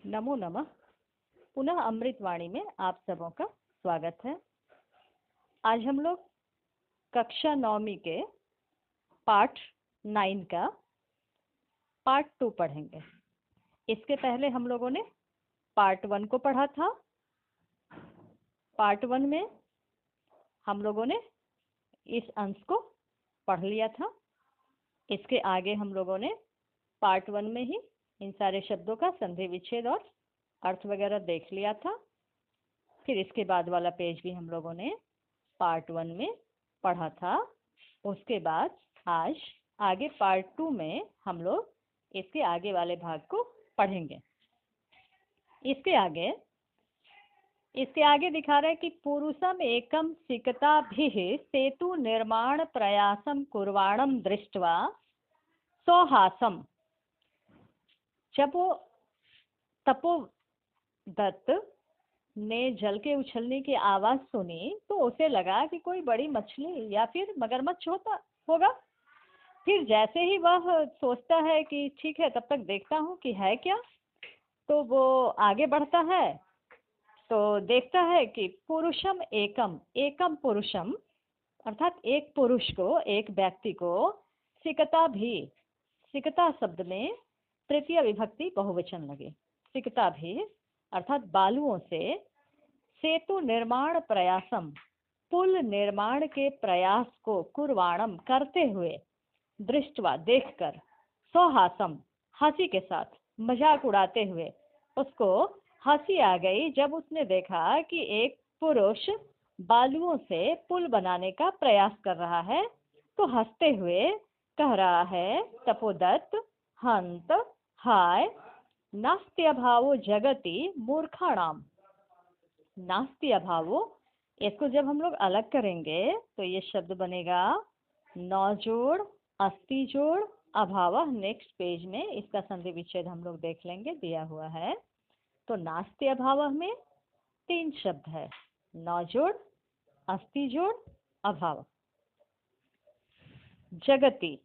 नमो नमः। पुनः अमृतवाणी में आप सबों का स्वागत है। आज हम लोग कक्षा 9वीं के पार्ट 9 का पार्ट 2 पढ़ेंगे। इसके पहले हम लोगों ने पार्ट 1 को पढ़ा था। पार्ट 1 में हम लोगों ने इस अंश को पढ़ लिया था। इसके आगे हम लोगों ने पार्ट 1 में ही इन सारे शब्दों का संधि विच्छेद और अर्थ वगैरह देख लिया था। फिर इसके बाद वाला पेज भी हम लोगों ने पार्ट 1 में पढ़ा था। उसके बाद आज आगे पार्ट 2 में हम लोग इसके आगे वाले भाग को पढ़ेंगे। इसके आगे दिखा रहा है कि पुरुषम एकम सिकताभिः सेतु निर्माण प्रयासम कुर्वाणम दृष्ट्वा सौहासम। जब वो तपोदत्त ने जल के उछलने की आवाज सुनी तो उसे लगा कि कोई बड़ी मछली या फिर मगरमच्छ होगा। फिर जैसे ही वह सोचता है कि ठीक है तब तक देखता हूँ कि है क्या, तो वो आगे बढ़ता है तो देखता है कि पुरुषम एकम पुरुषम अर्थात एक पुरुष को, एक व्यक्ति को सिकता शब्द में तृतीय विभक्ति बहुवचन लगे। सिकता भी अर्थात बालुओं से सेतु निर्माण प्रयासम पुल निर्माण के प्रयास को कुर्वाणम करते हुए दृष्टवा देखकर सौहासम हंसी के साथ मजाक उड़ाते हुए उसको हंसी आ गई जब उसने देखा कि एक पुरुष बालुओं से पुल बनाने का प्रयास कर रहा है। तो हंसते हुए कह रहा है तपोदत्त हंत हाय नास्ति अभावो जगति मूर्खाणाम। नास्ति अभावो, इसको जब हम लोग अलग करेंगे तो ये शब्द बनेगा नौजोड़ अस्ति जोड़ अभाव। नेक्स्ट पेज में इसका संधि विच्छेद हम लोग देख लेंगे, दिया हुआ है। तो नास्ति अभाव में 3 शब्द है, नौजोड़ अस्ति जोड़ अभाव। जगति,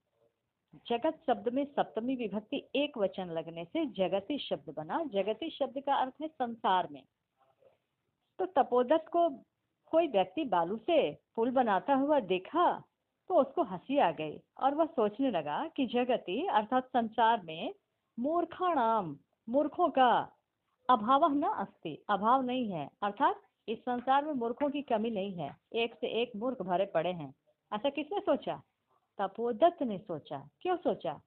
जगत शब्द में सप्तमी विभक्ति एक वचन लगने से जगति शब्द बना। जगति शब्द का अर्थ है संसार में। तो तपोदत्त को कोई व्यक्ति बालू से पुल बनाता हुआ देखा तो उसको हंसी आ गई और वह सोचने लगा कि जगति अर्थात संसार में मूर्खाणाम मूर्खों का अभाव न अस्ति, अभाव नहीं है, अर्थात इस संसार में मूर्खों की कमी नहीं है, एक से एक मूर्ख भरे पड़े हैं। ऐसा किसने सोचा? तपोदत्त ने सोचा। क्यों सोचा?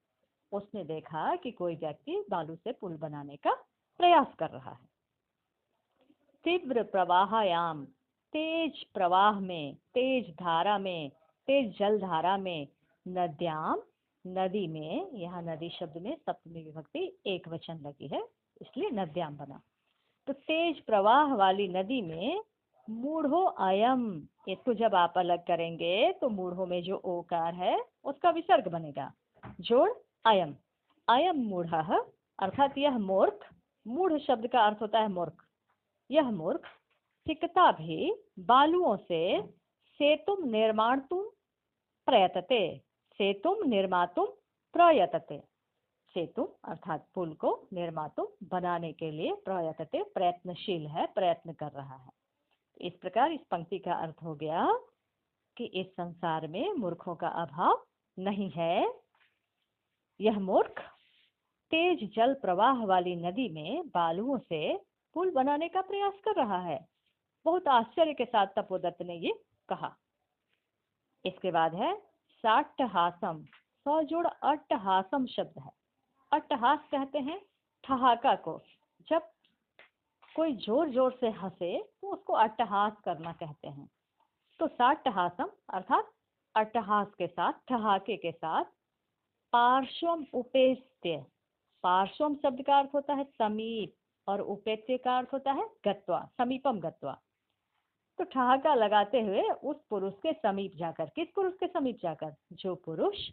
उसने देखा कि कोई व्यक्ति बालू से पुल बनाने का प्रयास कर रहा है। तीव्र प्रवाहयाम, तेज प्रवाह में, तेज धारा में, तेज जल धारा में, नद्याम नदी में, यहाँ नदी शब्द में सप्तमी विभक्ति एक वचन लगी है इसलिए नद्याम बना। तो तेज प्रवाह वाली नदी में मूढ़ो अयम, इसको जब आप अलग करेंगे तो मूढ़ो में जो ओकार है उसका विसर्ग बनेगा, जोड़ अयम। अयम मूढ़ अर्थात यह मूर्ख, मूढ़ शब्द का अर्थ होता है मूर्ख। यह मूर्ख सिकता भी बालुओं से सेतुम निर्माणुम प्रयतते, सेतुम निर्मातुम प्रयतते। सेतु अर्थात पुल को निर्मातुम बनाने के लिए प्रयतते प्रयत्नशील है, प्रयत्न कर रहा है। इस प्रकार इस पंक्ति का अर्थ हो गया कि इस संसार में मूर्खों का अभाव नहीं है। यह मूर्ख तेज जल प्रवाह वाली नदी में बालुओं से पुल बनाने का प्रयास कर रहा है। बहुत आश्चर्य के साथ तपोदत्त ने ये कहा। इसके बाद है साट्टहासम, सौ जोड़ अट्टहासम शब्द है। अट्टहास कहते हैं ठहाका को, जब कोई जोर जोर से हंसे तो उसको अट्टहास करना कहते हैं। तो साट्टहासम अर्थात अट्टहास के साथ, ठहाके के साथ, पार्श्वम उपेत्य, पार्श्वम शब्द का अर्थ होता है समीप और उपेत्य का अर्थ होता है गत्वा, समीपम गत्वा। तो ठहाका लगाते हुए उस पुरुष के समीप जाकर, किस पुरुष के समीप जाकर? जो पुरुष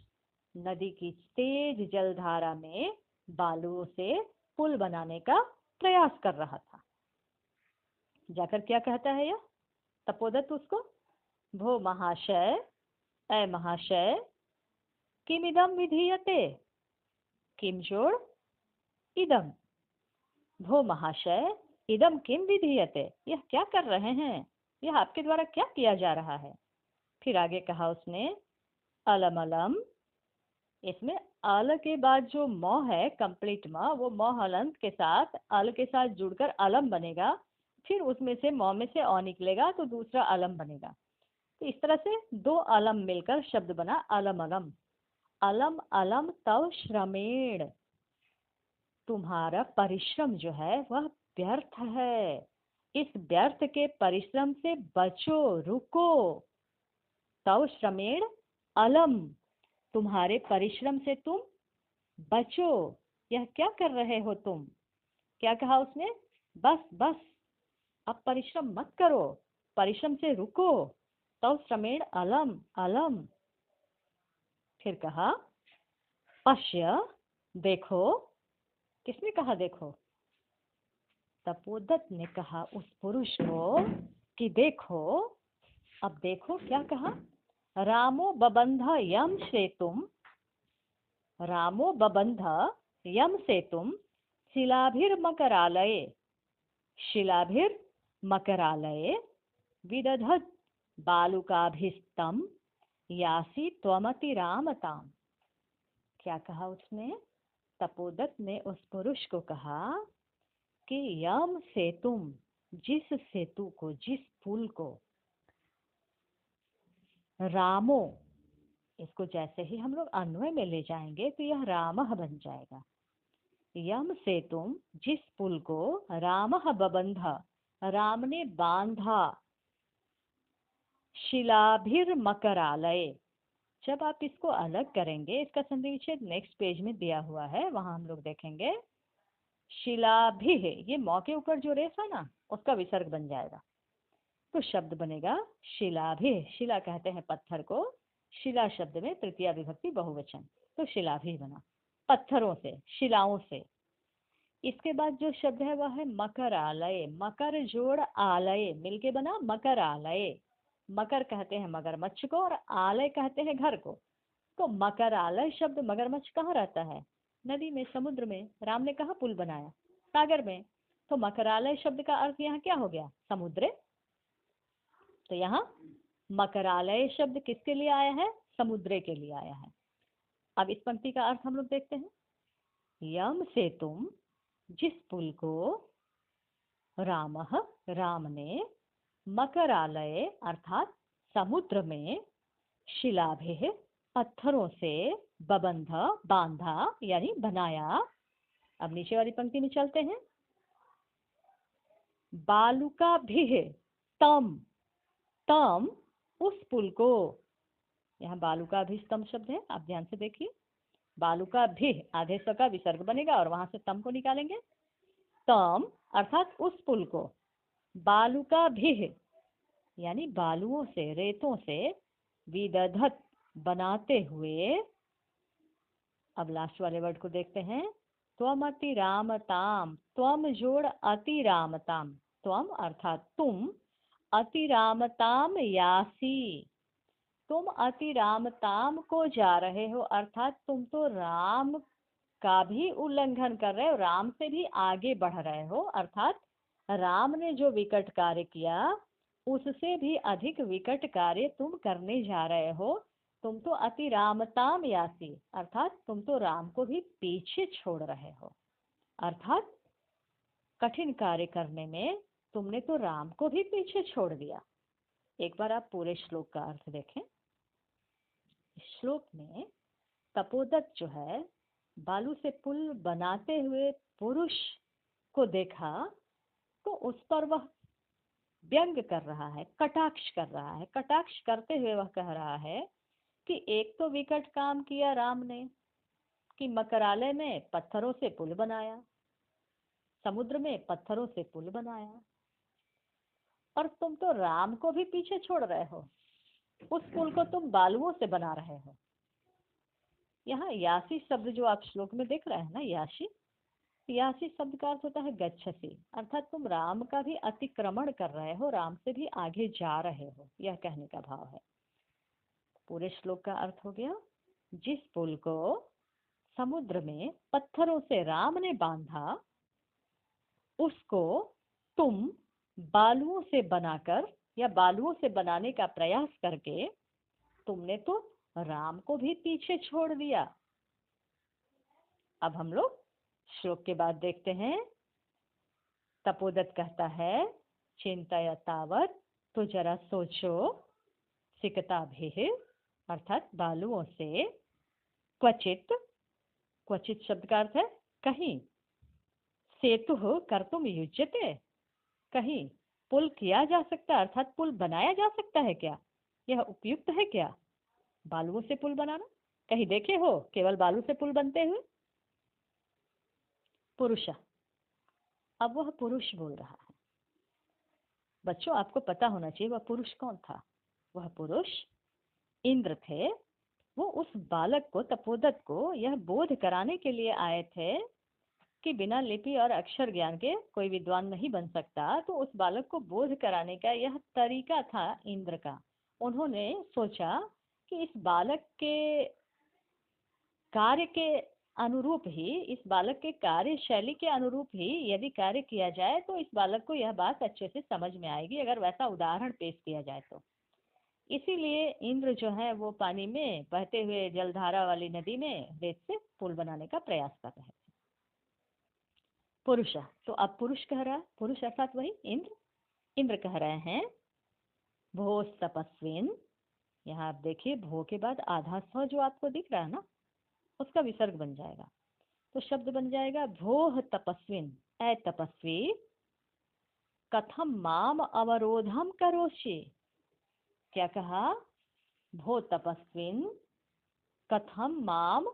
नदी की तेज जलधारा में बालुओं से पुल बनाने का प्रयास कर रहा था। जाकर क्या कहता है यह तपोदत्त उसको? भो महाशय, ऐ महाशय, किमिदम विधीयते, किम जोड़ इदम, भो महाशय इदम किम विधीयते, यह क्या कर रहे हैं, यह आपके द्वारा क्या किया जा रहा है। फिर आगे कहा उसने अलम अलम, इसमें अल के बाद जो म है कंप्लीट म, वो म हलंत के साथ अल के साथ जुड़कर अलम बनेगा, फिर उसमें से म में से अ निकलेगा तो दूसरा अलम बनेगा। तो इस तरह से दो अलम मिलकर शब्द बना अलम अलम। अलम अलम तव श्रमेण, तुम्हारा परिश्रम जो है वह व्यर्थ है, इस व्यर्थ के परिश्रम से बचो, रुको। तव श्रमेण अलम, तुम्हारे परिश्रम से तुम बचो। यह क्या कर रहे हो तुम, क्या कहा उसने, बस बस अब परिश्रम मत करो, परिश्रम से रुको। तव श्रमेण अलम अलम। फिर कहा पश्य, देखो। किसने कहा देखो, तपोदत्त ने कहा उस पुरुष को कि देखो। अब देखो क्या कहा, रामो बबंध यम सेतुम, रामो बबंध यम सेतुम शिलाभिर्मकरालये, शिलाभिर्मकरालये विदधत् बालुकाभिस्तम यासी त्वमति रामताम। क्या कहा उसने, तपोदत्त ने उस पुरुष को कहा कि यम सेतुम, जिस सेतु को, जिस पुल को, रामो, इसको जैसे ही हम लोग अन्वय में ले जाएंगे तो यह रामः बन जाएगा। यम सेतुम, जिस पुल को रामः बबंध, राम ने बांधा, शिलाभिर्मकरालय। जब आप इसको अलग करेंगे, इसका संधि विच्छेद नेक्स्ट पेज में दिया हुआ है, वहां हम लोग देखेंगे। शिलाभि, ये मौ के ऊपर जो रेस है ना, उसका विसर्ग बन जाएगा, तो शब्द बनेगा शिलाभि। शिला कहते हैं पत्थर को, शिला शब्द में तृतीया विभक्ति बहुवचन, तो शिलाभि बना, पत्थरों से, शिलाओं से। इसके बाद जो शब्द है वह है मकरालय, मकर जोड़ आलय मिलके बना मकरालय। मकर कहते हैं मगरमच्छ को और आलय कहते हैं घर को। तो मकरालय शब्द, मगरमच्छ कहाँ रहता है, नदी में, समुद्र में। राम ने कहा पुल बनाया, सागर में। तो मकरालय शब्द का अर्थ यहाँ क्या हो गया, समुद्र। तो यहाँ मकरालय शब्द किसके लिए आया है, समुद्र के लिए आया है। अब इस पंक्ति का अर्थ हम लोग देखते हैं। यम से तुम, जिस पुल को रामः, राम ने, मकरालय अर्थात समुद्र में, शिलाभे पत्थरों से, बबंध बांधा यानी बनाया। अब नीचे वाली पंक्ति में चलते हैं। बालुका भी तम, तम उस पुल को, यहाँ बालुका भी स्तम शब्द है, आप ध्यान से देखिए। बालुका भी आधे स का विसर्ग बनेगा और वहां से तम को निकालेंगे। तम अर्थात उस पुल को, बालुका भी यानी बालुओं से, रेतों से, विदधत बनाते हुए। अब लास्ट वाले वर्ड को देखते हैं। त्वम अति रामताम, त्वम जोड़ अति रामताम, त्वम अर्थात तुम, अति रामताम यासी, तुम अति रामताम को जा रहे हो, अर्थात तुम तो राम का भी उल्लंघन कर रहे हो, राम से भी आगे बढ़ रहे हो। अर्थात राम ने जो विकट कार्य किया उससे भी अधिक विकट कार्य तुम करने जा रहे हो। तुम तो अति रामताम यासी, अर्थात तुम तो राम को भी पीछे छोड़ रहे हो। अर्थात कठिन कार्य करने में तुमने तो राम को भी पीछे छोड़ दिया। एक बार आप पूरे श्लोक का अर्थ देखें। श्लोक में तपोदत्त जो है, बालू से पुल बनाते हुए पुरुष को देखा तो उस पर वह व्यंग कर रहा है, कटाक्ष कर रहा है। कटाक्ष करते हुए वह कह रहा है कि एक तो विकट काम किया राम ने कि मकरालय में पत्थरों से पुल बनाया, समुद्र में पत्थरों से पुल बनाया, और तुम तो राम को भी पीछे छोड़ रहे हो, उस पुल को तुम बालुओं से बना रहे हो। यहाँ यासी शब्द जो आप श्लोक में देख रहे हैं ना, यासी, यासी शब्द का अर्थ होता है गच्छसी, अर्थात तुम राम का भी अतिक्रमण कर रहे हो, राम से भी आगे जा रहे हो, यह कहने का भाव है। पूरे श्लोक का अर्थ हो गया, जिस पुल को समुद्र में पत्थरों से राम ने बांधा, उसको तुम बालुओं से बनाकर या बालुओं से बनाने का प्रयास करके तुमने तो राम को भी पीछे छोड़ दिया। अब हम लोग श्लोक के बाद देखते हैं। तपोदत्त कहता है, चिंतय तावत, तो जरा सोचो, सिकताभिः अर्थात बालुओं से, क्वचित, क्वचित शब्द का अर्थ है कहीं, सेतुः कर्तुम युज्यते, कहीं पुल किया जा सकता है अर्थात पुल बनाया जा सकता है क्या, यह उपयुक्त है क्या बालुओं से पुल बनाना? कहीं देखे हो केवल बालू से पुल बनते हुए? पुरुष, अब वह पुरुष बोल रहा है। बच्चों आपको पता होना चाहिए वह पुरुष कौन था। वह पुरुष इंद्र थे। वो उस बालक को, तपोदत्त को, यह बोध कराने के लिए आए थे कि बिना लिपि और अक्षर ज्ञान के कोई विद्वान नहीं बन सकता। तो उस बालक को बोध कराने का यह तरीका था इंद्र का। उन्होंने सोचा कि इस बालक के कार्य के अनुरूप ही, इस बालक के कार्य शैली के अनुरूप ही यदि कार्य किया जाए तो इस बालक को यह बात अच्छे से समझ में आएगी, अगर वैसा उदाहरण पेश किया जाए तो। इसीलिए इंद्र जो है वो पानी में बहते हुए जलधारा वाली नदी में रेत से पुल बनाने का प्रयास कर रहे थे। पुरुष, तो अब पुरुष कह रहा है, पुरुष अर्थात वही इंद्र। इंद्र कह रहे हैं, भो तपस्विन, यहाँ आप देखिए भो के बाद आधा स जो आपको दिख रहा है ना, उसका विसर्ग बन जाएगा। तो शब्द बन जाएगा भोः तपस्विन, ऐ तपस्वी, कथम माम अवरोधम करोषि। क्या कहा? भो तपस्विन, कथम माम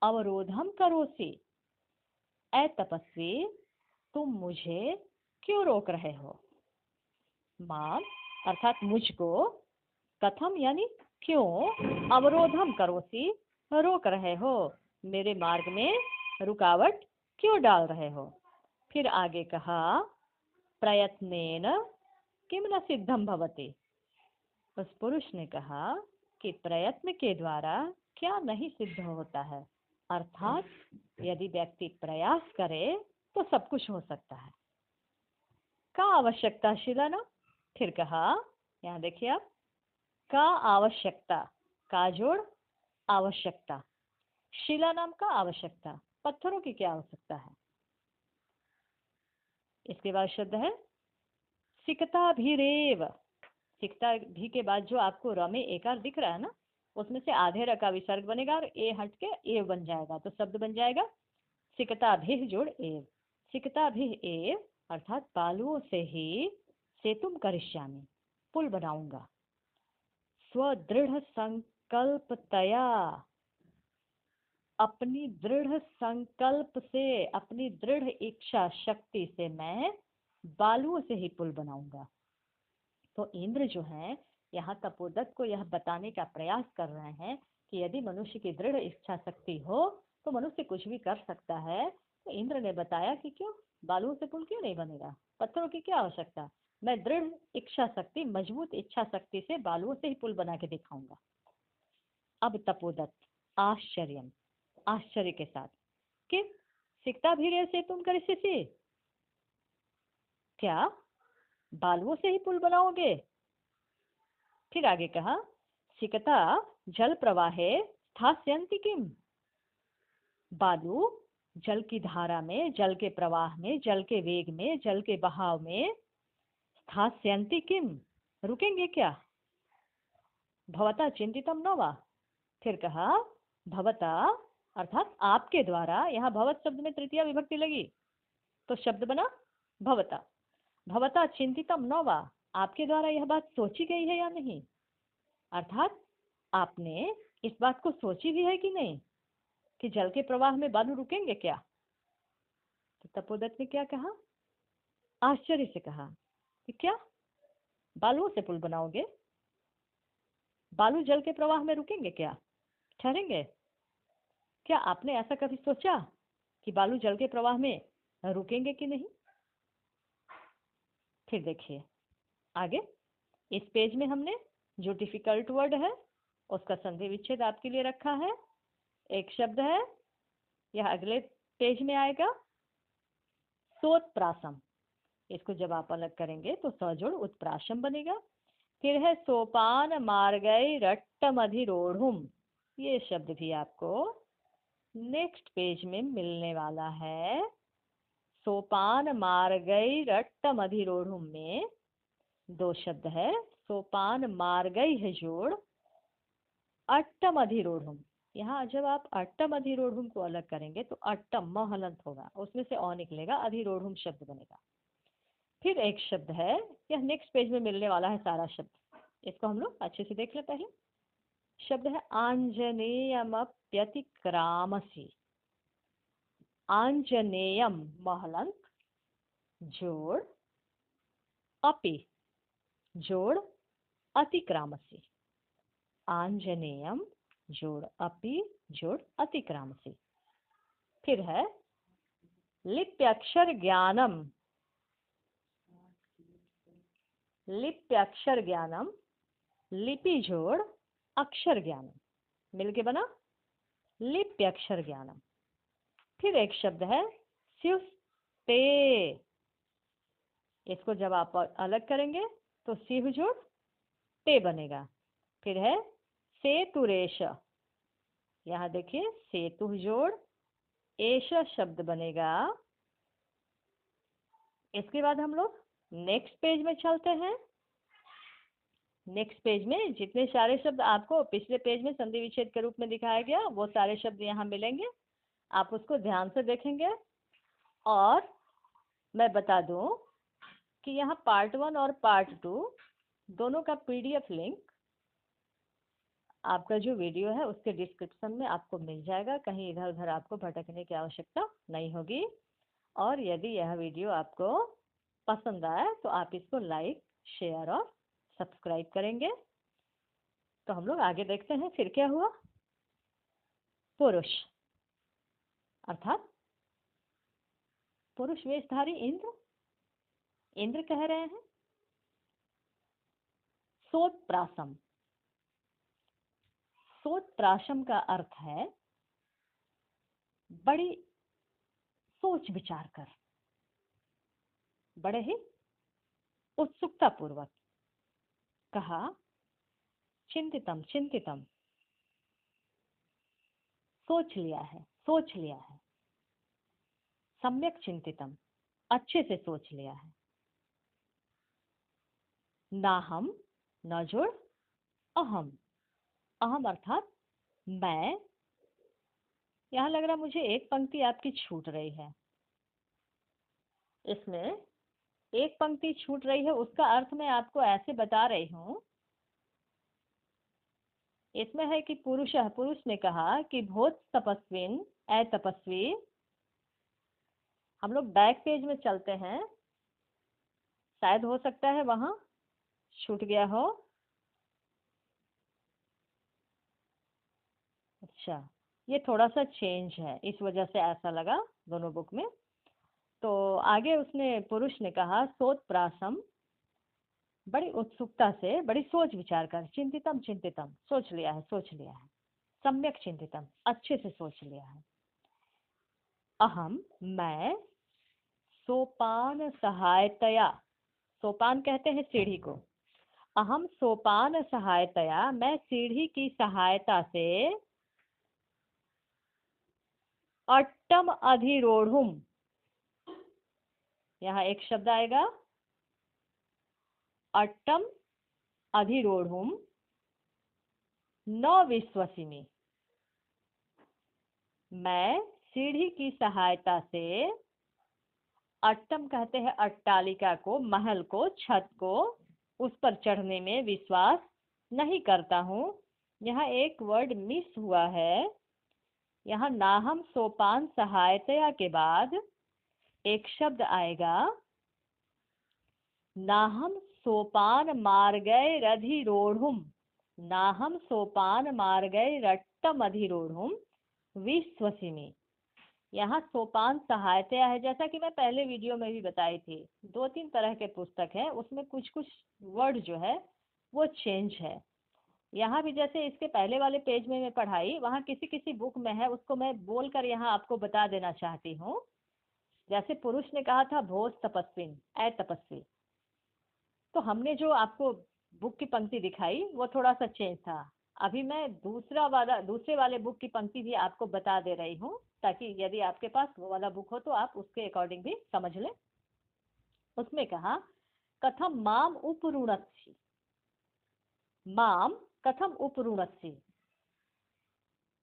अवरोधम करोषि। ऐ तपस्वी, तुम मुझे क्यों रोक रहे हो? माम अर्थात मुझको, कथम यानी क्यों, अवरोधम करोषि रोक रहे हो, मेरे मार्ग में रुकावट क्यों डाल रहे हो? फिर आगे कहा, प्रयत्नेन किम न सिद्धम भवति। उस पुरुष ने कहा कि प्रयत्न के द्वारा क्या नहीं सिद्ध होता है, अर्थात यदि व्यक्ति प्रयास करे तो सब कुछ हो सकता है। का आवश्यकता शिलाना, फिर कहा, यहाँ देखिए आप, का आवश्यकता, का जोड़ आवश्यकता, शिला नाम का आवश्यकता, पत्थरों की क्या आवश्यकता है? इसके बाद शब्द है सिकता भी रेव। सिकता भी के बाद जो आपको र में एकार दिख रहा है ना, उसमें से आधे र का विसर्ग बनेगा और ए हट के एव बन जाएगा। तो शब्द बन जाएगा सिकता भी जोड़ एव। सिकता भी एव अर्थात बालुओं से ही सेतुम करिष्यामि, पुल बनाऊंगा। स्वदृढ़ संकल्पतया, अपनी दृढ़ संकल्प से, अपनी दृढ़ इच्छा शक्ति से मैं बालुओं से ही पुल बनाऊंगा। तो इंद्र जो है यहाँ तपोदत्त को यह बताने का प्रयास कर रहे हैं कि यदि मनुष्य की दृढ़ इच्छा शक्ति हो तो मनुष्य कुछ भी कर सकता है। तो इंद्र ने बताया कि क्यों बालुओं से पुल क्यों नहीं बनेगा, पत्थरों की क्या आवश्यकता, मैं दृढ़ इच्छा शक्ति, मजबूत इच्छा शक्ति से बालुओं से ही पुल बना के दिखाऊंगा। अब तपोदत्त आश्चर्य, आश्चर्य के साथ कि सिकता भी से तुम करिष्यसि, क्या बालुओं से ही पुल बनाओगे? फिर आगे कहा, सिकता जल प्रवाहे स्थास्यन्ति किम, बालू जल की धारा में, जल के प्रवाह में, जल के वेग में, जल के बहाव में, स्थास्यन्ति किम रुकेंगे क्या? भवता चिंतितम न वा। फिर कहा भवता अर्थात आपके द्वारा, यहाँ भवत शब्द में तृतीया विभक्ति लगी तो शब्द बना भवता। भवता चिंतितम न वा, आपके द्वारा यह बात सोची गई है या नहीं, अर्थात आपने इस बात को सोची भी है कि नहीं कि जल के प्रवाह में बालू रुकेंगे क्या? तो तपोदत्त ने क्या कहा, आश्चर्य से कहा कि क्या बालुओं से पुल बनाओगे? बालू जल के प्रवाह में रुकेंगे क्या, ठहरेंगे क्या? आपने ऐसा कभी सोचा कि बालू जल के प्रवाह में रुकेंगे कि नहीं? फिर देखिए आगे इस पेज में हमने जो डिफिकल्ट वर्ड है उसका संधि विच्छेद आपके लिए रखा है। एक शब्द है, यह अगले पेज में आएगा, सोत्प्रासम, इसको जब आप अलग करेंगे तो सजोड़ उत्प्रासम बनेगा। फिर है सोपान मार्गई रट्टम अधिरोढ़ुम, ये शब्द भी आपको नेक्स्ट पेज में मिलने वाला है। सोपान मार्गई रट्टम अधिरोढ़ुम में दो शब्द है, सोपान मार्गई है जोड़, अट्टम अधिरोढ़ुम। यहाँ जब आप अट्टम अधिरोढ़ुम को अलग करेंगे तो अट्टम म हलंत होगा, उसमें से अ निकलेगा, अधिरोढ़ुम शब्द बनेगा। फिर एक शब्द है, यह नेक्स्ट पेज में मिलने वाला है सारा शब्द, इसको हम लोग अच्छे से देख ले पहले। शब्द है आंजनेयमप्यतिक्रामसि, आंजनेयम महलंत जोड़ अपि जोड़ अतिक्रामसि, आंजनेयम जोड़ अपि जोड़ अतिक्रामसि। फिर है लिप्यक्षर ज्ञानम, लिप्यक्षर ज्ञानम, लिपि जोड़ अक्षर ज्ञानम, मिलके बना लिप्यक्षर ज्ञानम। फिर एक शब्द है स्युस्ते, इसको जब आप अलग करेंगे तो सिंह जोड़ ते बनेगा। फिर है सेतुरेश, यहाँ देखिए सेतु जोड़ एश शब्द बनेगा। इसके बाद हम लोग नेक्स्ट पेज में चलते हैं। नेक्स्ट पेज में जितने सारे शब्द आपको पिछले पेज में संधि विच्छेद के रूप में दिखाया गया वो सारे शब्द यहाँ मिलेंगे, आप उसको ध्यान से देखेंगे। और मैं बता दूं कि यहाँ पार्ट 1 और पार्ट 2 दोनों का PDF लिंक आपका जो वीडियो है उसके डिस्क्रिप्शन में आपको मिल जाएगा, कहीं इधर उधर आपको भटकने की आवश्यकता नहीं होगी। और यदि यह वीडियो आपको पसंद आए तो आप इसको लाइक शेयर और सब्सक्राइब करेंगे। तो हम लोग आगे देखते हैं फिर क्या हुआ। पुरुष अर्थात पुरुष वेशधारी इंद्र, इंद्र कह रहे हैं। सोत्प्रासम, सोत्प्रासम का अर्थ है बड़ी सोच विचार कर, बड़े ही उत्सुकता पूर्वक। कहा चिंतितम, चिंतितम, सोच लिया है, सोच लिया है। सम्यक चिंतितम, अच्छे से सोच लिया है। नाहम न जोड़ अहम, अहम अर्थात मैं। यहाँ लग रहा मुझे एक पंक्ति आपकी छूट रही है, इसमें एक पंक्ति छूट रही है, उसका अर्थ मैं आपको ऐसे बता रही हूँ। इसमें है कि पुरुष, पुरुष ने कहा कि भोत तपस्विन, ए तपस्वी। हम लोग बैक पेज में चलते हैं, शायद हो सकता है वहां छूट गया हो। अच्छा, ये थोड़ा सा चेंज है, इस वजह से ऐसा लगा दोनों बुक में। तो आगे उसने, पुरुष ने कहा सोत्प्रासम, बड़ी उत्सुकता से, बड़ी सोच विचार कर। चिंतितम, चिंतितम, सोच लिया है, सोच लिया है। सम्यक चिंतितम, अच्छे से सोच लिया है। अहम मैं, सोपान सहायतया, सोपान कहते हैं सीढ़ी को। अहम सोपान सहायतया, मैं सीढ़ी की सहायता से अट्टम अधिरोढ़ुम, यहाँ एक शब्द आएगा अट्टम अधिरोढ़ुम न विश्वसिमि, मैं सीढ़ी की सहायता से, अट्टम कहते हैं अट्टालिका को, महल को, छत को, उस पर चढ़ने में विश्वास नहीं करता हूँ। यहाँ एक वर्ड मिस हुआ है, यहाँ नाहम सोपान सहायतया के बाद एक शब्द आएगा नाहम सोपान मार्गय रधिरोढ़ुम, नाहम सोपान मार्गय रट्टम अधिरोढ़ुम विश्वसिमि। यहाँ सोपान सहायता है, जैसा कि मैं पहले वीडियो में भी बताई थी। 2-3 तरह के पुस्तक हैं, उसमें कुछ कुछ वर्ड जो है वो चेंज है। यहाँ भी जैसे इसके पहले वाले पेज में मैं पढ़ाई, वहाँ किसी किसी बुक में है, उसको मैं बोलकर यहाँ आपको बता देना चाहती हूँ। जैसे पुरुष ने कहा था भोज तपस्विन, ऐ तपस्वी, तो हमने जो आपको बुक की पंक्ति दिखाई वो थोड़ा सा चेंज था। अभी मैं दूसरे वाले बुक की पंक्ति भी आपको बता दे रही हूँ, ताकि यदि आपके पास वो वाला बुक हो तो आप उसके अकॉर्डिंग भी समझ लें। उसमें कहा कथम माम उपरुणत्सि, माम कथम उपरुणत्सि,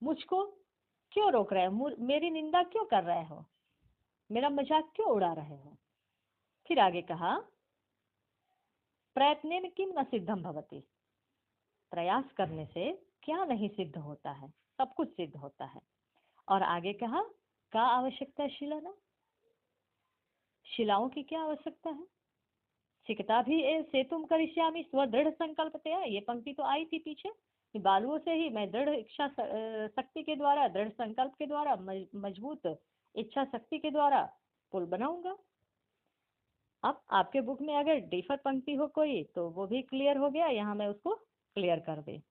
मुझको क्यों रोक रहे हो, मेरी निंदा क्यों कर रहे हो, मेरा मजाक क्यों उड़ा रहे हो। फिर आगे कहा प्रयत्नेन किम न सिद्धम भवति, प्रयास करने से क्या नहीं सिद्ध होता है, सब कुछ सिद्ध होता है। और आगे कहा का आवश्यकता है शिलाना, शिलाओं की क्या आवश्यकता है। सिकता भी से तुम करिष्यामि स्वदृढ़ संकल्पतया, ये पंक्ति तो आई थी पीछे, बालुओं से ही मैं दृढ़ इच्छा शक्ति के द्वारा, दृढ़ संकल्प के द्वारा, मजबूत इच्छा शक्ति के द्वारा पुल बनाऊंगा। अब आपके बुक में अगर डिफर पंक्ति हो कोई तो वो भी क्लियर हो गया, यहाँ मैं उसको क्लियर कर दे।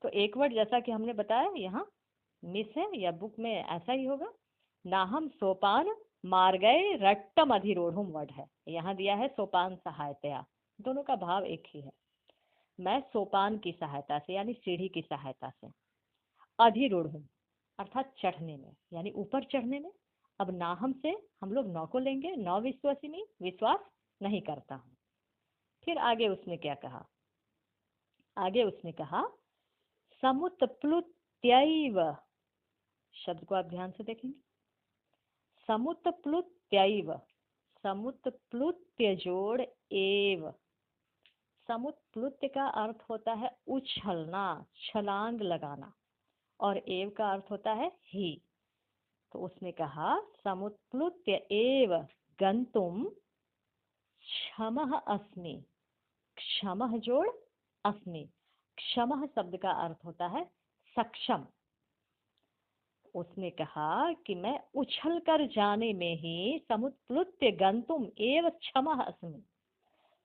तो एक वर्ड जैसा कि हमने बताया यहाँ मिस है, या बुक में ऐसा ही होगा, ना हम सोपान मार्गय रट्टम अधिरोढ़ वर्ड है, यहाँ दिया है सोपान सहायतया, दोनों का भाव एक ही है। मैं सोपान की सहायता से यानी सीढ़ी की सहायता से, अधिरूढ़ अर्थात चढ़ने में यानी ऊपर चढ़ने में। अब नाहम से हम लोग नौ को लेंगे, नौ विश्वासिनी, विश्वास नहीं करता हूँ। फिर आगे उसने क्या कहा, आगे उसने कहा समुत्प्लुत्यैव, शब्द को आप ध्यान से देखेंगे, समुत्प्लुत्यैव, समुत्प्लुत्य जोड़ एव, समुत्प्लुत्य का अर्थ होता है उछलना, छलांग लगाना, और एव का अर्थ होता है ही। तो उसने कहा समुत्प्लुत्य एव गंतुम क्षमः अस्मि, क्षमः जोड़ अस्मि, क्षमः शब्द का अर्थ होता है सक्षम। उसने कहा कि मैं उछल कर जाने में ही, समुत्प्लुत्य गंतुम एव क्षमः अस्मि,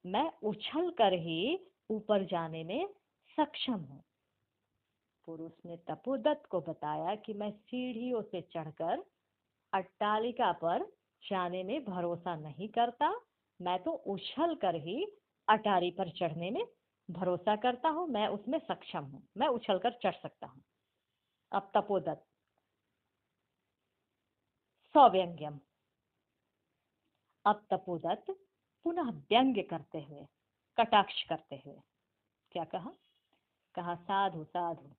मैं उछल कर ही ऊपर जाने में सक्षम हूँ। पुरुष ने तपोदत्त को बताया कि मैं सीढ़ियों से चढ़कर अट्टालिका पर जाने में भरोसा नहीं करता, मैं तो उछल कर ही अटारी पर चढ़ने में भरोसा करता हूँ, मैं उसमें सक्षम हूँ, मैं उछल कर चढ़ सकता हूँ। अब तपोदत्त सव्यंग्यम, अब तपोदत्त पुनः व्यंग्य करते हुए, कटाक्ष करते हुए क्या कहा, कहा साधु साधु,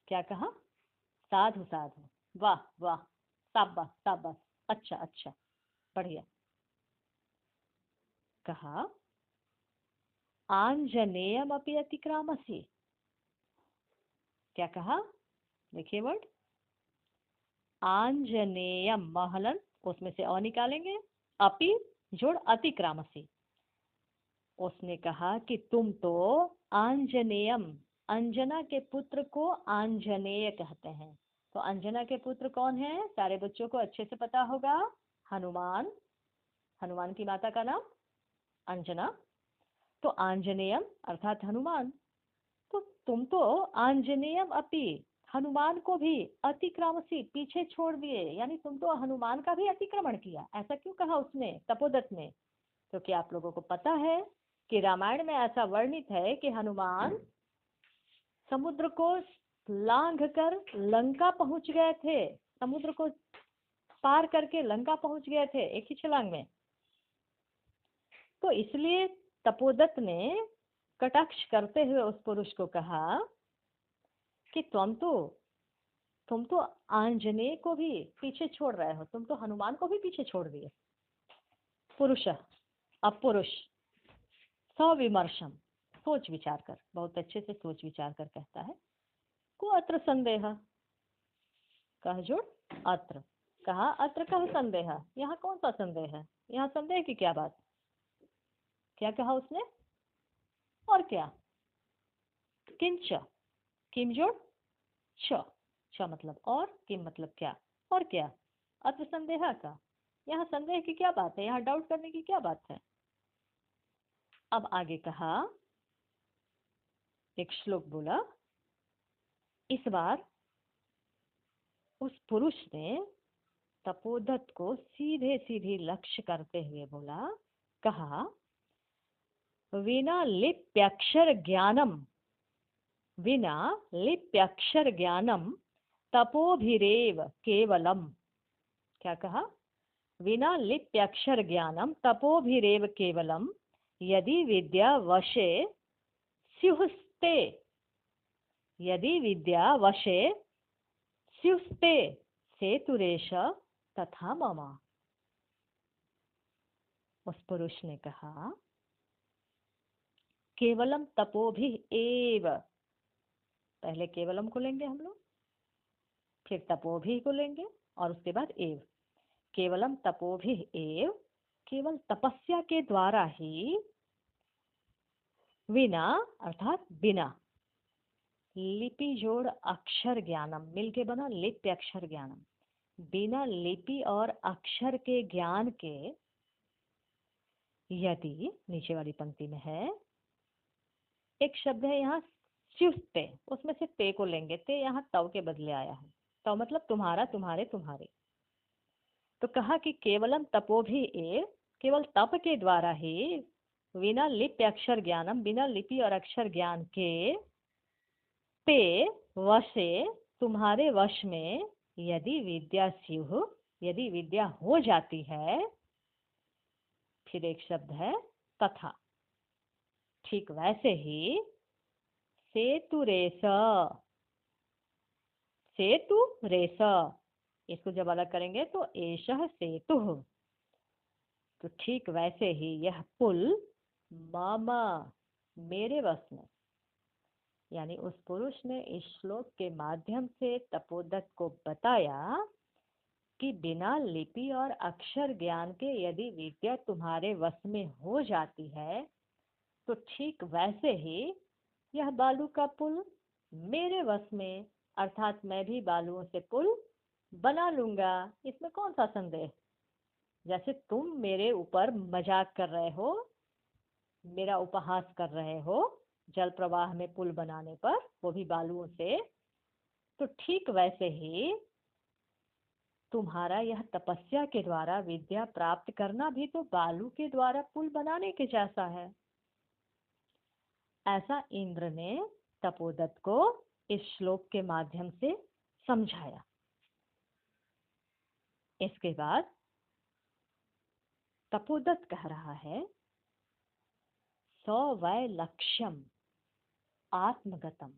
क्या कहा साधु साधु, वाह वाह, शाबाश शाबाश, अच्छा अच्छा, बढ़िया। कहा आंजनेयम अपि अतिक्रामसि, क्या कहा, देखिए वर्ड आंजनेयम, महलन उसमें से अ निकालेंगे, अपि जोड़ अतिक्रामसि, उसने कहा कि तुम तो आंजनेयम, अंजना के पुत्र को आंजनेय कहते हैं। तो अंजना के पुत्र कौन है, सारे बच्चों को अच्छे से पता होगा, हनुमान, हनुमान की माता का नाम अंजना, तो आंजनेयम अर्थात हनुमान। तो तुम तो आंजनेयम अपि, हनुमान को भी अतिक्रमसी, पीछे छोड़ दिए, यानी तुम तो हनुमान का भी अतिक्रमण किया। ऐसा क्यों कहा उसने, तपोदत्त ने, क्योंकि आप लोगों को पता है कि रामायण में ऐसा वर्णित है कि हनुमान समुद्र को लांघ कर लंका पहुंच गए थे, समुद्र को पार करके लंका पहुंच गए थे एक ही छलांग में। तो इसलिए तपोदत्त ने कटाक्ष करते हुए उस पुरुष को कहा कि तुम तो आंजनेय को भी पीछे छोड़ रहे हो, तुम तो हनुमान को भी पीछे छोड़ दिए। पुरुष अपुरुष सविमर्शम, सोच विचार कर, बहुत अच्छे से सोच विचार कर कहता है, को अत्र संदेह, कह जोड़ अत्र, कहा अत्र कह संदेह, यहाँ कौन सा संदेह है, यहाँ संदेह की क्या बात, क्या कहा उसने, और क्या, किंच, किम जोड़ छ, छ मतलब और, किम मतलब क्या, और क्या, अत्र संदेह का, यहाँ संदेह की क्या बात है, यहाँ डाउट करने की क्या बात है। अब आगे कहा, एक श्लोक बोला, इस बार उस पुरुष ने तपोदत्त को सीधे सीधे लक्ष्य करते हुए बोला, कहा, विना लिप्यक्षर ज्ञानम, विना लिप्यक्षर ज्ञानम तपोभिरेव केवलम। क्या कहा? विना लिप्यक्षर ज्ञानम तपोभिरेव केवलम यदि विद्या वशे स्युस्ते, यदि विद्या वशे स्युस्ते सेतुरेश तथा मम। उस पुरुष ने कहा, केवलम तपोभि एव, पहले केवलम को लेंगे हम लोग, फिर तपोभि को लेंगे और उसके बाद एव। केवलम तपोभि एव, केवल तपस्या के द्वारा ही, विना अर्थात बिना, लिपि जोड़ अक्षर ज्ञानम, मिलके बना लिप्य अक्षर ज्ञानम, बिना लिपि और अक्षर के ज्ञान के, यदि, नीचे वाली पंक्ति में है, एक शब्द है यहाँ स्युस्ते, उसमें से ते को लेंगे, ते यहाँ तव के बदले आया है, तव मतलब तुम्हारा, तुम्हारे, तुम्हारे। तो कहा कि केवलम तपोभि एव, केवल तप के द्वारा ही, बिना लिप्य अक्षर ज्ञानम, बिना लिपि और अक्षर ज्ञान के, ते वशे, तुम्हारे वश में, यदि विद्या स्युः, यदि विद्या हो जाती है, फिर एक शब्द है तथा, ठीक वैसे ही, सेतुरेश, सेतुरेश, इसको जब अलग करेंगे तो एषः सेतुः, तो ठीक वैसे ही यह पुल मम, मेरे वश में। यानी उस पुरुष ने इस श्लोक के माध्यम से तपोदत्त को बताया कि बिना लिपि और अक्षर ज्ञान के यदि विद्या तुम्हारे वश में हो जाती है, तो ठीक वैसे ही यह बालू का पुल मेरे वश में, अर्थात मैं भी बालुओं से पुल बना लूंगा। इसमें कौन सा संदेह? जैसे तुम मेरे ऊपर मजाक कर रहे हो, मेरा उपहास कर रहे हो जल प्रवाह में पुल बनाने पर, वो भी बालुओं से, तो ठीक वैसे ही तुम्हारा यह तपस्या के द्वारा विद्या प्राप्त करना भी तो बालू के द्वारा पुल बनाने के जैसा है। ऐसा इंद्र ने तपोदत्त को इस श्लोक के माध्यम से समझाया। इसके बाद तपोदत्त कह रहा है, सौ वै लक्ष्यम आत्मगतम।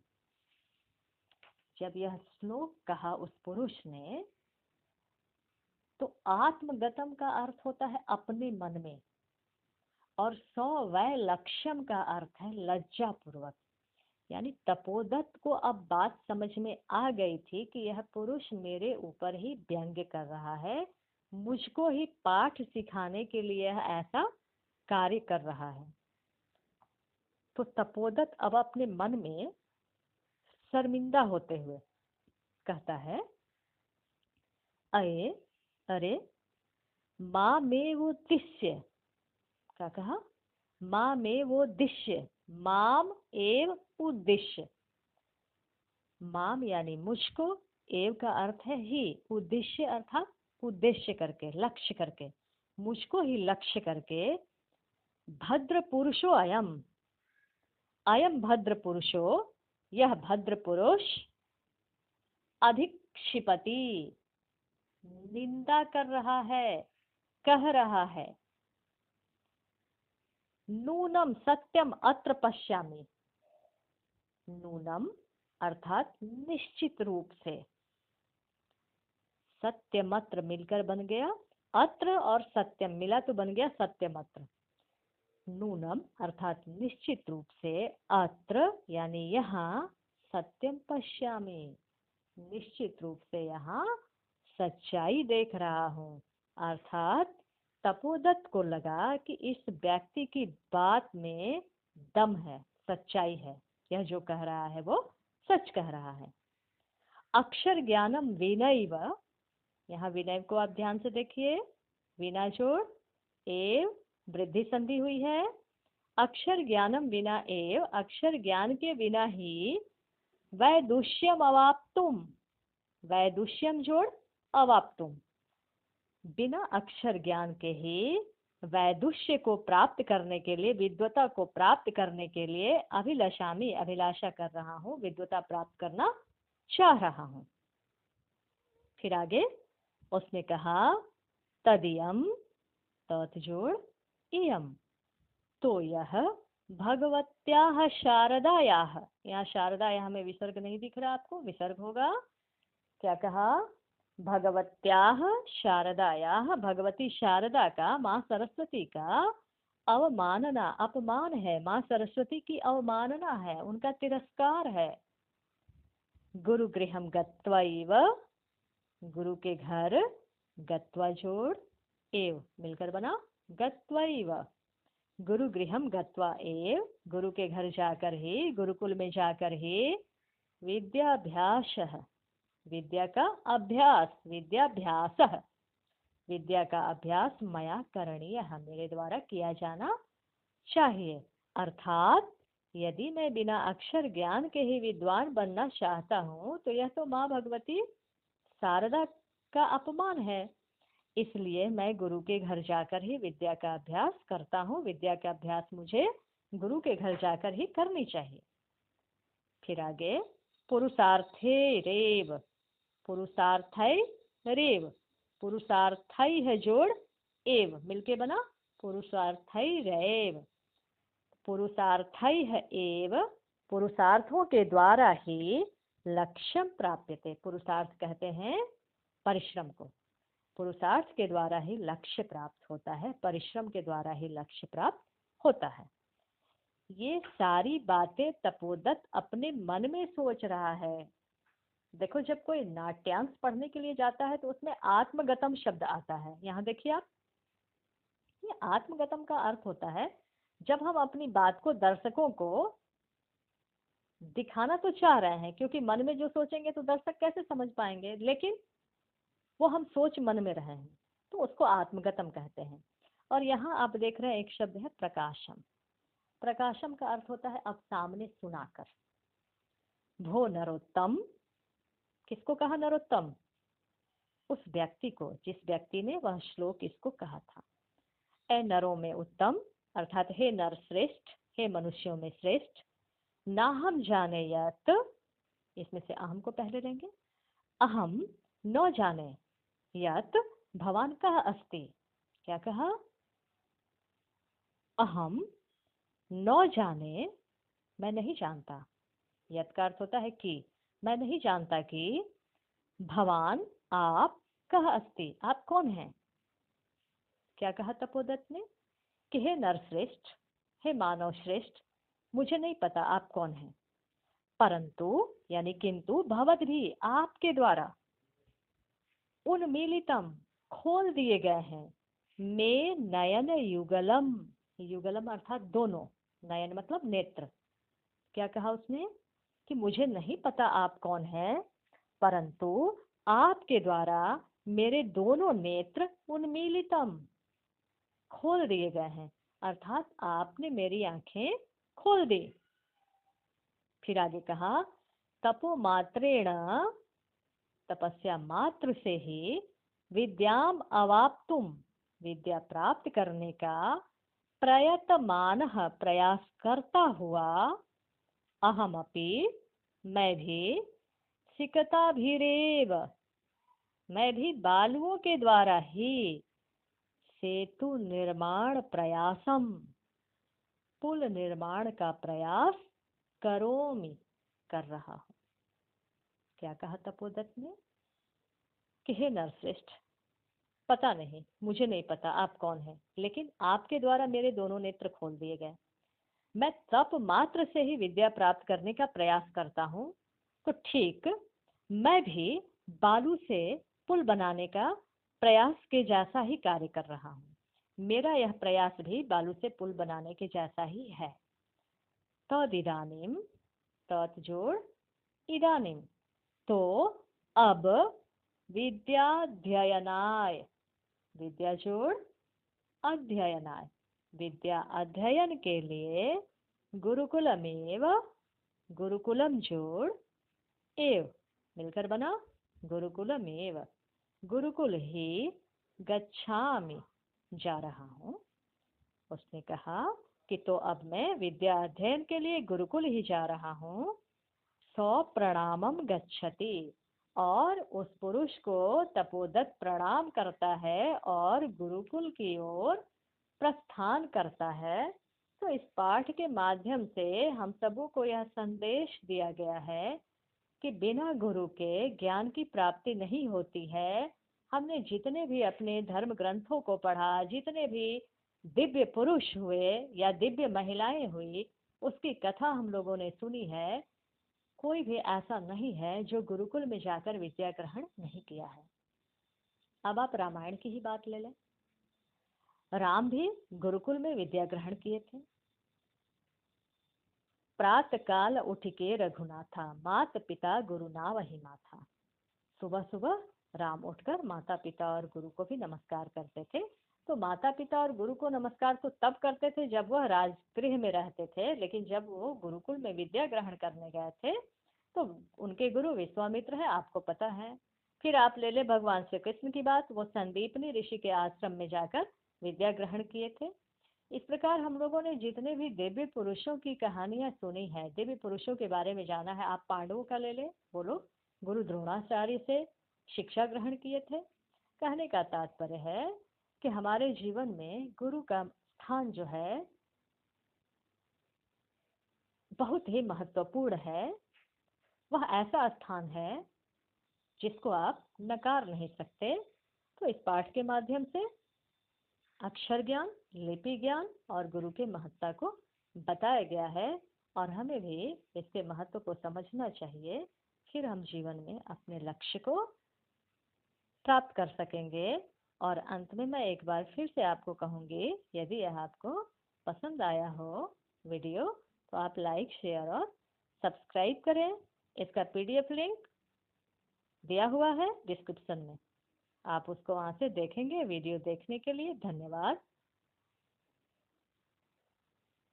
जब यह श्लोक कहा उस पुरुष ने, तो आत्मगतम का अर्थ होता है अपने मन में, और सौ वै लक्ष्यम का अर्थ है लज्जा पूर्वक। यानी तपोदत्त को अब बात समझ में आ गई थी कि यह पुरुष मेरे ऊपर ही व्यंग्य कर रहा है, मुझको ही पाठ सिखाने के लिए यह ऐसा कार्य कर रहा है। तो तपोदत्त अब अपने मन में शर्मिंदा होते हुए कहता है, अरे अरे माँ में वो दिश्य, क्या कहा? माँ में वो दिश्य, माम एव उद्देश्य। माम यानी मुझको, एव का अर्थ है ही, उद्देश्य अर्थात उद्देश्य करके, लक्ष्य करके, मुझको ही लक्ष्य करके, भद्र पुरुषो अयम, अयम भद्र पुरुषो, यह भद्र पुरुष, अधिक्षिपति, निंदा कर रहा है, कह रहा है, नूनम सत्यम अत्र पश्यामि। नूनम अर्थात निश्चित रूप से, सत्यमत्र मिलकर बन गया अत्र, और सत्यम मिला तो बन गया सत्यमत्र। नूनम अर्थात निश्चित रूप से, अत्र यानी यहाँ, सत्यम पश्यामि, निश्चित रूप से यहाँ सच्चाई देख रहा हूँ। अर्थात तपोदत्त को लगा कि इस व्यक्ति की बात में दम है, सच्चाई है, यह जो कह रहा है वो सच कह रहा है। अक्षर ज्ञानम विनैव, यहाँ विनय को आप ध्यान से देखिए, विना जोड़ एव वृद्धि संधि हुई है। अक्षर ज्ञानम विना एव, अक्षर ज्ञान के बिना ही, वैदुष्यम अवाप्तुम, वैदुष्यम जोड़ अवाप्तुम, बिना अक्षर ज्ञान के ही वैदुष्य को प्राप्त करने के लिए, विद्वता को प्राप्त करने के लिए अभिलाषामी, अभिलाषा कर रहा हूँ, विद्वता प्राप्त करना चाह रहा हूँ। फिर आगे उसने कहा तदियम, तत् जोड़ इयम, तो यह भगवत्याः शारदायाः, यहाँ शारदायाः में विसर्ग नहीं दिख रहा आपको, विसर्ग होगा। क्या कहा? भगवत्याः शारदायाः, भगवती शारदा का, माँ सरस्वती का अवमानना, अपमान है, माँ सरस्वती की अवमानना है, उनका तिरस्कार है। गुरु गृहम गत्वैव, गुरु के घर, गत्वा जोड़ एव मिलकर बना गत्वैव, गुरु गृहम गत्वा एव, गुरु के घर जाकर ही, गुरुकुल में जाकर ही, विद्याभ्यास, विद्या का अभ्यास, विद्याभ्यास, विद्या का अभ्यास मया करणीय, मेरे द्वारा किया जाना चाहिए। अर्थात यदि मैं बिना अक्षर ज्ञान के ही विद्वान बनना चाहता हूँ तो यह तो माँ भगवती शारदा का अपमान है, इसलिए मैं गुरु के घर जाकर ही विद्या का अभ्यास करता हूँ। विद्या का अभ्यास मुझे गुरु के घर जाकर ही करनी चाहिए। फिर आगे पुरुषार्थे रेव, पुरुषार्थै रेव, पुरुषार्थै है जोड़ एव मिलके बना पुरुषार्थै रेव, पुरुषार्थै है एव, पुरुषार्थों के द्वारा ही लक्ष्यम प्राप्यते, पुरुषार्थ कहते हैं परिश्रम को, पुरुषार्थ के द्वारा ही लक्ष्य प्राप्त होता है, परिश्रम के द्वारा ही लक्ष्य प्राप्त होता है। ये सारी बातें तपोदत्त अपने मन में सोच रहा है। देखो जब कोई नाट्यांश पढ़ने के लिए जाता है तो उसमें आत्मगतम शब्द आता है, यहाँ देखिए आप, ये आत्मगतम का अर्थ होता है जब हम अपनी बात को दर्शकों को दिखाना तो चाह रहे हैं, क्योंकि मन में जो सोचेंगे तो दर्शक कैसे समझ पाएंगे, लेकिन वो हम सोच मन में रहे हैं तो उसको आत्मगतम कहते हैं। और यहाँ आप देख रहे हैं एक शब्द है प्रकाशम, प्रकाशम का अर्थ होता है अब सामने सुनाकर। भो नरोत्तम, किसको कहा नरोत्तम? उस व्यक्ति को जिस व्यक्ति ने वह श्लोक इसको कहा था। ए नरों में उत्तम, अर्थात हे नर श्रेष्ठ, हे मनुष्यों में श्रेष्ठ, ना हम जाने यत, इसमें से अहम को पहले लेंगे, अहम न जाने यत भवान कहा अस्ति, क्या कहा? अहम न जाने, मैं नहीं जानता, यत का अर्थ होता है कि, मैं नहीं जानता कि, भवान आप, कह अस्ति आप कौन हैं। क्या कहा तपोदत्त ने कि हे नरश्रेष्ठ, हे मानव श्रेष्ठ, मुझे नहीं पता आप कौन हैं, परंतु यानी किंतु भवत भी, आपके द्वारा, उन्मीलितम खोल दिए गए हैं, में नयन युगलम, युगलम अर्थात दोनों, नयन मतलब नेत्र। क्या कहा उसने कि मुझे नहीं पता आप कौन हैं, परंतु आपके द्वारा मेरे दोनों नेत्र उन्मीलितम खोल दिए गए हैं, अर्थात आपने मेरी आंखें खोल दी। फिर आगे कहा तपो मात्रेण, तपस्या मात्र से ही, विद्याम अवाप्तुम, विद्या प्राप्त करने का प्रयतमानः, प्रयास करता हुआ, अहमपि मैं भी, सिकताभिरेव मैं भी बालुओं के द्वारा ही, सेतु निर्माण प्रयासम पुल निर्माण का प्रयास करोमि कर रहा हूँ। क्या कहा तपोदत्त ने कि हे नरश्रेष्ठ, पता नहीं, मुझे नहीं पता आप कौन हैं, लेकिन आपके द्वारा मेरे दोनों नेत्र खोल दिए गए, मैं तप मात्र से ही विद्या प्राप्त करने का प्रयास करता हूँ, तो ठीक मैं भी बालू से पुल बनाने का प्रयास के जैसा ही कार्य कर रहा हूँ, मेरा यह प्रयास भी बालू से पुल बनाने के जैसा ही है। तदिदानीम, तत् जोड़ इदानीम, तो अब, विद्याध्ययनाय, विद्या जोड़ अध्ययनाय, विद्या अध्ययन के लिए, गुरुकुलमेव, गुरुकुलम जोड़ एव मिलकर बना गुरुकुलमेव, गुरुकुल ही गच्छामि, जा रहा हूँ। उसने कहा कि तो अब मैं विद्या अध्ययन के लिए गुरुकुल ही जा रहा हूँ। सौ प्रणामम गच्छति, और उस पुरुष को तपोदत्त प्रणाम करता है और गुरुकुल की ओर प्रस्थान करता है। तो इस पाठ के माध्यम से हम सबों को यह संदेश दिया गया है कि बिना गुरु के ज्ञान की प्राप्ति नहीं होती है। हमने जितने भी अपने धर्म ग्रंथों को पढ़ा, जितने भी दिव्य पुरुष हुए या दिव्य महिलाएं हुई, उसकी कथा हम लोगों ने सुनी है। कोई भी ऐसा नहीं है जो गुरुकुल में जाकर विद्या ग्रहण नहीं किया है। अब आप रामायण की ही बात ले लें। राम भी गुरुकुल में विद्या ग्रहण किए थे। प्रातः काल उठ के रघुनाथा, मात पिता गुरु ना वही माथा। सुबह सुबह राम उठकर माता पिता और गुरु को भी नमस्कार करते थे। तो माता पिता और गुरु को नमस्कार तो तब करते थे जब वह राजगृह में रहते थे, लेकिन जब वो गुरुकुल में विद्या ग्रहण करने गए थे तो उनके गुरु विश्वामित्र है, आपको पता है। फिर आप ले ले भगवान श्री कृष्ण की बात, वो संदीपनी ऋषि के आश्रम में जाकर विद्या ग्रहण किए थे। इस प्रकार हम लोगों ने जितने भी दिव्य पुरुषों की कहानियां सुनी है, दिव्य पुरुषों के बारे में जाना है। आप पांडवों का ले ले, बोलो गुरु द्रोणाचार्य से शिक्षा ग्रहण किए थे। कहने का तात्पर्य है कि हमारे जीवन में गुरु का स्थान जो है बहुत ही महत्वपूर्ण है। वह ऐसा स्थान है जिसको आप नकार नहीं सकते। तो इस पाठ के माध्यम से अक्षर ज्ञान, लिपि ज्ञान और गुरु के महत्ता को बताया गया है, और हमें भी इसके महत्व को समझना चाहिए। फिर हम जीवन में अपने लक्ष्य को प्राप्त कर सकेंगे। और अंत में मैं एक बार फिर से आपको कहूँगी, यदि यह आपको पसंद आया हो वीडियो तो आप लाइक, शेयर और सब्सक्राइब करें। इसका PDF लिंक दिया हुआ है डिस्क्रिप्शन में, आप उसको वहाँ से देखेंगे। वीडियो देखने के लिए धन्यवाद।